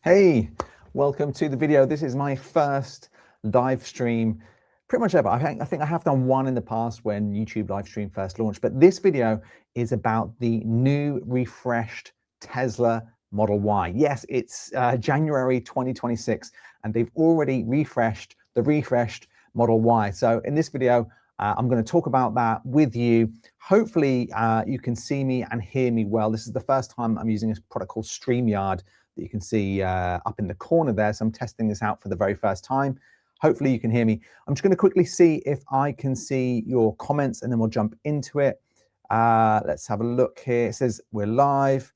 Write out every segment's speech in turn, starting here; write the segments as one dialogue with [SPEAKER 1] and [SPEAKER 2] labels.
[SPEAKER 1] Hey, welcome to the video. This is my first live stream pretty much ever. I think I have done one in the past when YouTube live stream first launched, but this video is about the new refreshed Tesla Model Y. Yes, it's January 2026 and they've already refreshed the refreshed Model Y. So in this video, I'm going to talk about that with you. Hopefully you can see me and hear me well. This is the first time I'm using a product called StreamYard that you can see up in the corner there. So I'm testing this out for the very first time. Hopefully you can hear me. I'm just going to quickly see if I can see your comments and then we'll jump into it. Let's have a look here. It says we're live.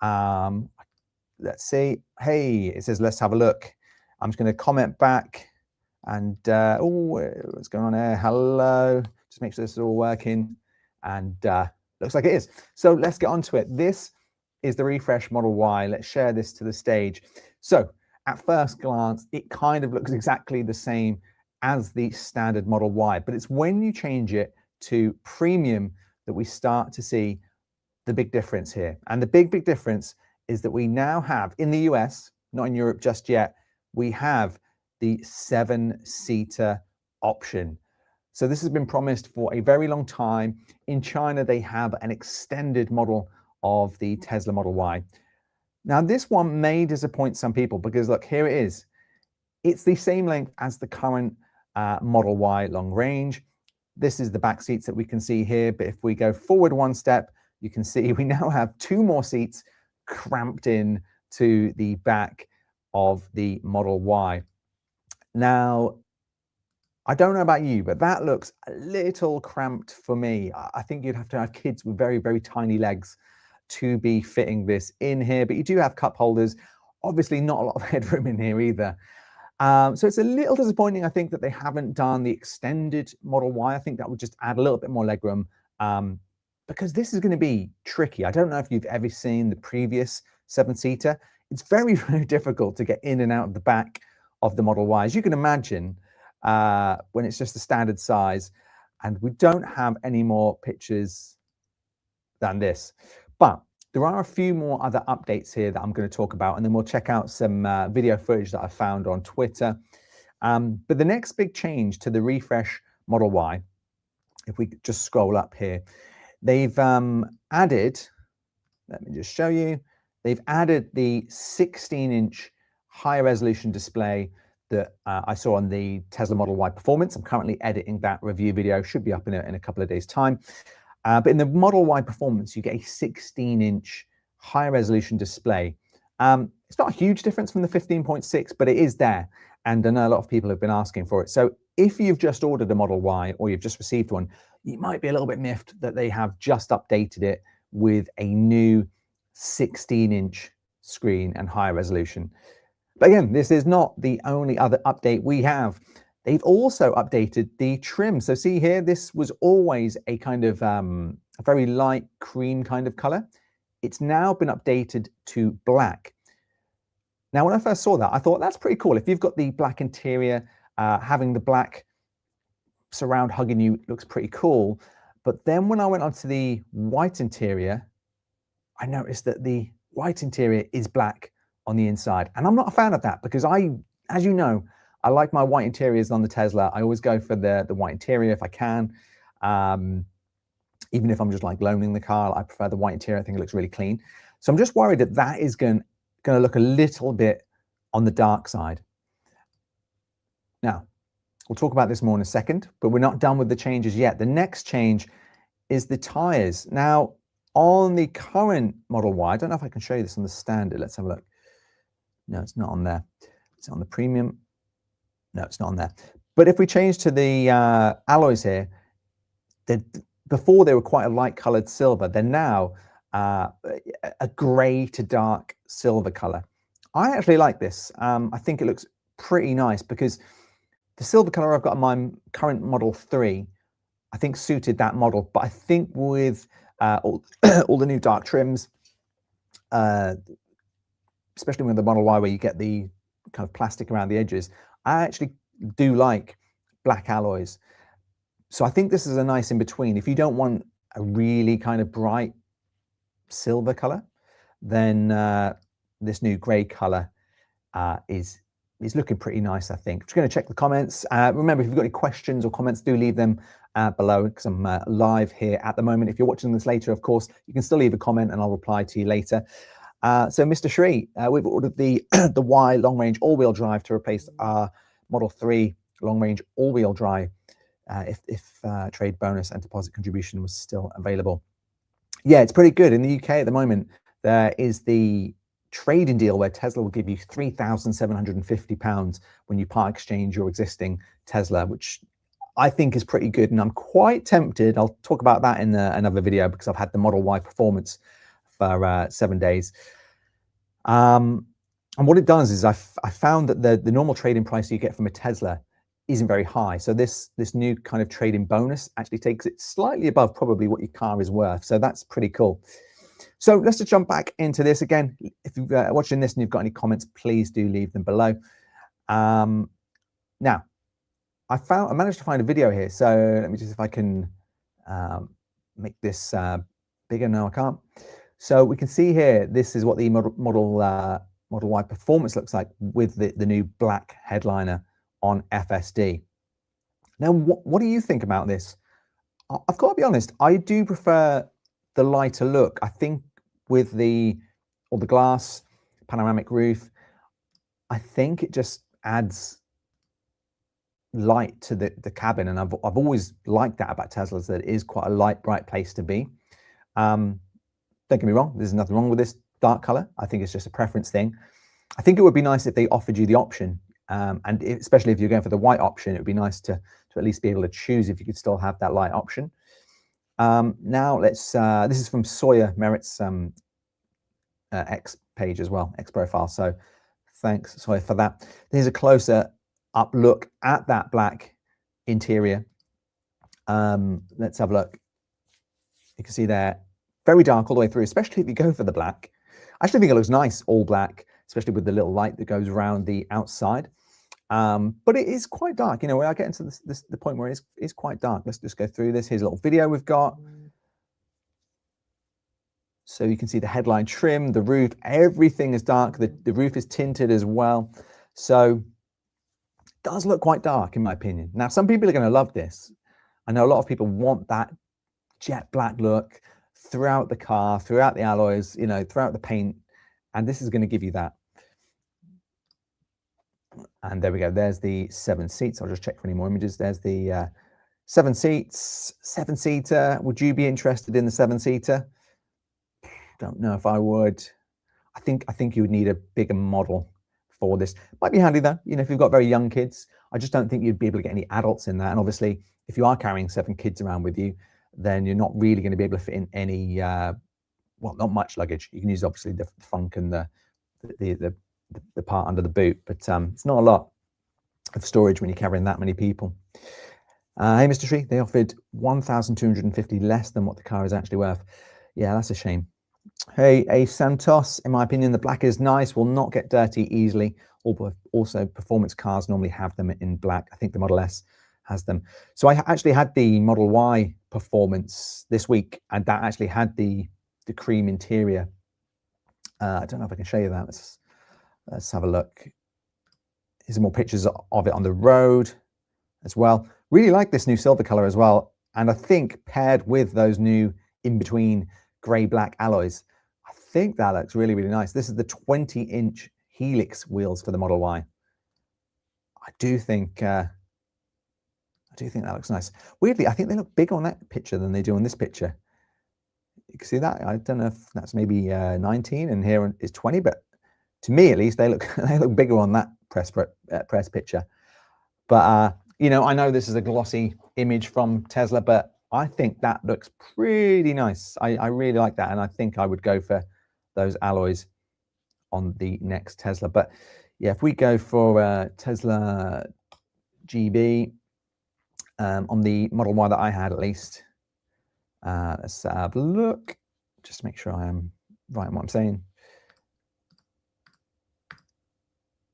[SPEAKER 1] Let's see. Hey, it says let's have a look. I'm just going to comment back and oh, what's going on there? Hello. Just make sure this is all working and looks like it is. So let's get on to it. This is the refresh Model Y. Let's share this to the stage. So at first glance, it kind of looks exactly the same as the standard Model Y, but it's when you change it to premium that we start to see the big difference here. And the big difference is that we now have, in the US, not in Europe just yet, we have the 7-seater option. So this has been promised for a very long time. In China, they have an extended model of the Tesla Model Y. Now, this one may disappoint some people because look, here it is. It's the same length as the current Model Y long range. This is the back seats that we can see here. But if we go forward one step, you can see we now have 2 more seats cramped in to the back of the Model Y. Now, I don't know about you, but that looks a little cramped for me. I think you'd have to have kids with very, very tiny legs to be fitting this in here, but you do have cup holders. Obviously not a lot of headroom in here either. So it's a little disappointing, I think, that they haven't done the extended Model Y. I think that would just add a little bit more legroom because this is going to be tricky. I don't know if you've ever seen the previous 7-seater. It's very, very difficult to get in and out of the back of the Model Y. As you can imagine, when it's just a standard size, and we don't have any more pictures than this. But there are a few more other updates here that I'm going to talk about, and then we'll check out some video footage that I found on Twitter. But the next big change to the refresh Model Y, if we just scroll up here, they've added, let me just show you, they've added the 16-inch high resolution display that I saw on the Tesla Model Y Performance. I'm currently editing that review video, should be up in a couple of days' time. But in the Model Y Performance, you get a 16-inch high-resolution display. It's not a huge difference from the 15.6, but it is there. And I know a lot of people have been asking for it. So if you've just ordered a Model Y or you've just received one, you might be a little bit miffed that they have just updated it with a new 16-inch screen and higher resolution. But again, this is not the only other update we have. They've also updated the trim. So see here, this was always a kind of a very light cream kind of color. It's now been updated to black. Now, when I first saw that, I thought that's pretty cool. If you've got the black interior, having the black surround hugging you looks pretty cool. But then when I went onto the white interior, I noticed that the white interior is black on the inside. And I'm not a fan of that because as you know, I like my white interiors on the Tesla. I always go for the white interior if I can. Even if I'm just like loaning the car, I prefer the white interior. I think it looks really clean. So I'm just worried that that is going to look a little bit on the dark side. Now, we'll talk about this more in a second, but we're not done with the changes yet. The next change is the tires. Now, on the current Model Y, I don't know if I can show you this on the standard. Let's have a look. No, it's not on there. It's on the premium. No, it's not on there. But if we change to the alloys here, before they were quite a light colored silver, they're now a gray to dark silver color. I actually like this. I think it looks pretty nice because the silver color I've got on my current Model 3, I think suited that model. But I think with all the new dark trims, especially with the Model Y where you get the kind of plastic around the edges, I actually do like black alloys. So I think this is a nice in between. If you don't want a really kind of bright silver color, then this new gray color is looking pretty nice, I think. I'm just going to check the comments. Remember, if you've got any questions or comments, do leave them below, because I'm live here at the moment. If you're watching this later, of course, you can still leave a comment and I'll reply to you later. So Mr. Shri, we've ordered the the Y long-range all-wheel drive to replace our Model 3 long-range all-wheel drive if trade bonus and deposit contribution was still available. Yeah, it's pretty good. In the UK at the moment, there is the trading deal where Tesla will give you £3,750 when you part exchange your existing Tesla, which I think is pretty good. And I'm quite tempted. I'll talk about that in another video, because I've had the Model Y Performance for 7 days. And what it does is I found that the normal trading price you get from a Tesla isn't very high. So this new kind of trading bonus actually takes it slightly above probably what your car is worth. So that's pretty cool. So let's just jump back into this again. If you're watching this and you've got any comments, please do leave them below. Now, I managed to find a video here. So let me just, if I can make this bigger. No, I can't. So we can see here, this is what the Model Y Performance looks like with the new black headliner on FSD. Now, what do you think about this? I've got to be honest, I do prefer the lighter look. I think with the glass panoramic roof, I think it just adds light to the cabin, and I've always liked that about Teslas, that it is quite a light, bright place to be. Don't get me wrong, there's nothing wrong with this dark color. I think it's just a preference thing. I think it would be nice if they offered you the option, and especially if you're going for the white option, it would be nice to at least be able to choose if you could still have that light option. Now let's, this is from Sawyer Merritt's X page as well, X profile. So thanks, Sawyer, for that. Here's a closer up look at that black interior. Let's have a look. You can see there, very dark all the way through, especially if you go for the black. I actually think it looks nice, all black, especially with the little light that goes around the outside. But it is quite dark, you know, when I get into the point where it is quite dark. Let's just go through this. Here's a little video we've got. So you can see the headline trim, the roof, everything is dark. The roof is tinted as well. So it does look quite dark, in my opinion. Now, some people are going to love this. I know a lot of people want that jet black look throughout the car, throughout the alloys, you know, throughout the paint. And this is going to give you that. And there we go. There's the 7 seats. I'll just check for any more images. There's the 7 seats, 7-seater. Would you be interested in the 7-seater? Don't know if I would. I think you would need a bigger model for this. Might be handy though, you know, if you've got very young kids. I just don't think you'd be able to get any adults in there. And obviously, if you are carrying 7 kids around with you, then you're not really going to be able to fit in any, well, not much luggage. You can use obviously the trunk and the part under the boot, but it's not a lot of storage when you're carrying that many people. Hey, Mr. Tree, they offered 1,250 less than what the car is actually worth. Yeah, that's a shame. Hey, Santos, in my opinion, the black is nice, will not get dirty easily. Also, performance cars normally have them in black. I think the Model S has them. So I actually had the Model Y Performance this week, and that actually had the cream interior. I don't know if I can show you that. Let's have a look. Here's some more pictures of it on the road as well. Really like this new silver color as well. And I think paired with those new in-between gray black alloys, I think that looks really, really nice. This is the 20-inch Helix wheels for the Model Y. I do think that looks nice. Weirdly, I think they look bigger on that picture than they do on this picture. You can see that. I don't know if that's maybe 19 and here is 20, but to me at least they look bigger on that press picture. But you know, I know this is a glossy image from Tesla, but I think that looks pretty nice. I really like that, and I think I would go for those alloys on the next Tesla. But yeah, if we go for Tesla GB on the Model Y that I had, at least, let's have a look. Just make sure I am right in what I'm saying.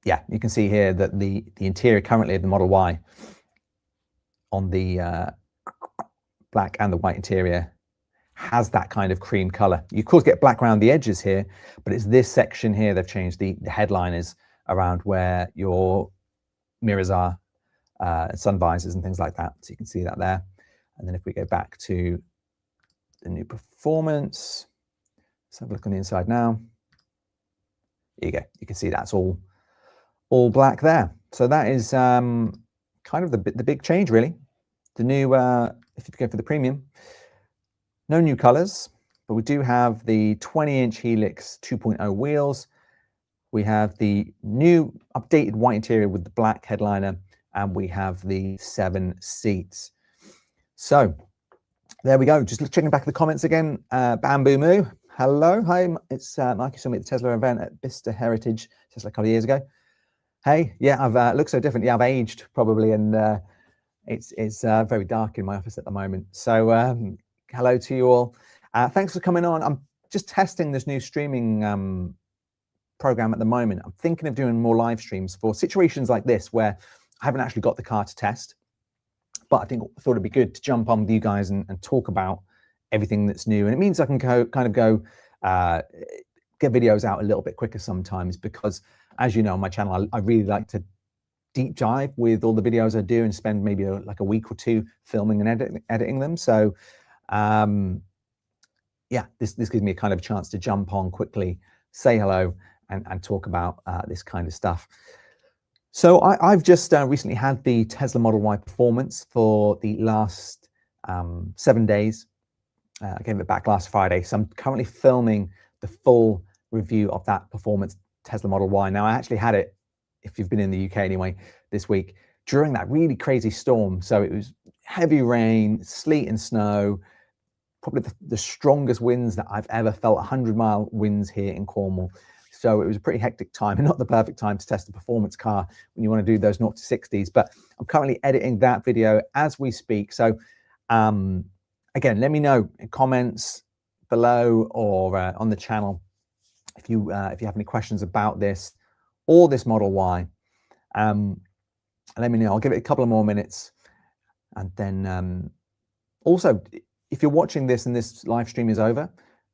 [SPEAKER 1] Yeah, you can see here that the interior currently of the Model Y on the black and the white interior has that kind of cream color. You of course get black around the edges here, but it's this section here they've changed. The headliners around where your mirrors are, sun visors and things like that. So you can see that there. And then if we go back to the new performance, let's have a look on the inside now. There you go. You can see that's all black there. So that is kind of the big change, really. The new, if you go for the premium, no new colors, but we do have the 20-inch Helix 2.0 wheels. We have the new updated white interior with the black headliner, and we have the 7 seats. So there we go. Just checking back the comments again. Bamboo Moo, hello. Hi, it's Mike. You saw me at the Tesla event at Bicester Heritage Tesla a couple of years ago. Hey, yeah, I've looked so different. Yeah, I've aged probably, and it's very dark in my office at the moment. So hello to you all. Thanks for coming on. I'm just testing this new streaming program at the moment. I'm thinking of doing more live streams for situations like this where I haven't actually got the car to test, but I thought it'd be good to jump on with you guys and talk about everything that's new. And it means I can get videos out a little bit quicker sometimes, because as you know, on my channel, I really like to deep dive with all the videos I do and spend maybe like a week or two filming and editing them. So yeah, this gives me a kind of chance to jump on quickly, say hello, and talk about this kind of stuff. So I've just recently had the Tesla Model Y Performance for the last 7 days. I gave it back last Friday. So I'm currently filming the full review of that Performance Tesla Model Y. Now, I actually had it, if you've been in the UK anyway, this week during that really crazy storm. So it was heavy rain, sleet and snow, probably the strongest winds that I've ever felt, 100-mile winds here in Cornwall. So it was a pretty hectic time and not the perfect time to test a performance car when you want to do those 0 to 60s. But I'm currently editing that video as we speak. So again, let me know in comments below or on the channel if you have any questions about this or this Model Y. Let me know. I'll give it a couple of more minutes. And then also, if you're watching this and this live stream is over,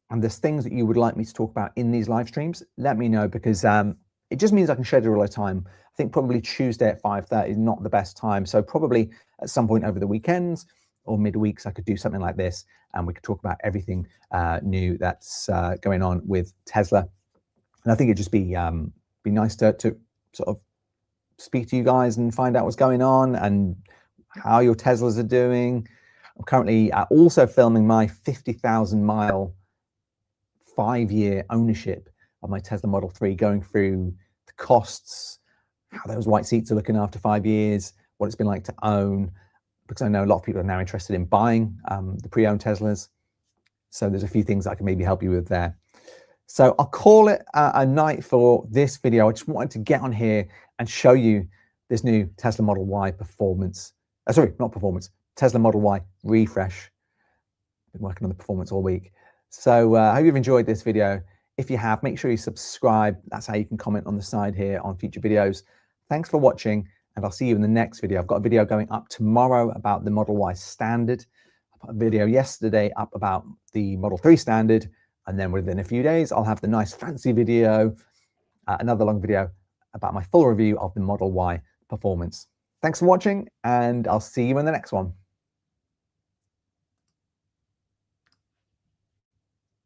[SPEAKER 1] and there's things that you would like me to talk about in these live streams, let me know, because it just means I can schedule a time. I think probably Tuesday at 5:30 is not the best time. So probably at some point over the weekends or midweeks, I could do something like this, and we could talk about everything new that's going on with Tesla. And I think it'd just be nice to sort of speak to you guys and find out what's going on and how your Teslas are doing. I'm currently also filming my 50,000-mile 5-year ownership of my Tesla Model 3, going through the costs, how those white seats are looking after 5 years, what it's been like to own, because I know a lot of people are now interested in buying the pre-owned Teslas. So there's a few things I can maybe help you with there. So I'll call it a night for this video. I just wanted to get on here and show you this new Tesla Model Y Performance. Sorry, not Performance, Tesla Model Y refresh. Been working on the Performance all week. So I hope you've enjoyed this video. If you have, make sure you subscribe. That's how you can comment on the side here on future videos. Thanks for watching, and I'll see you in the next video. I've got a video going up tomorrow about the Model Y Standard. I put a video yesterday up about the Model 3 Standard, and then within a few days, I'll have the nice fancy video, another long video about my full review of the Model Y Performance. Thanks for watching, and I'll see you in the next one.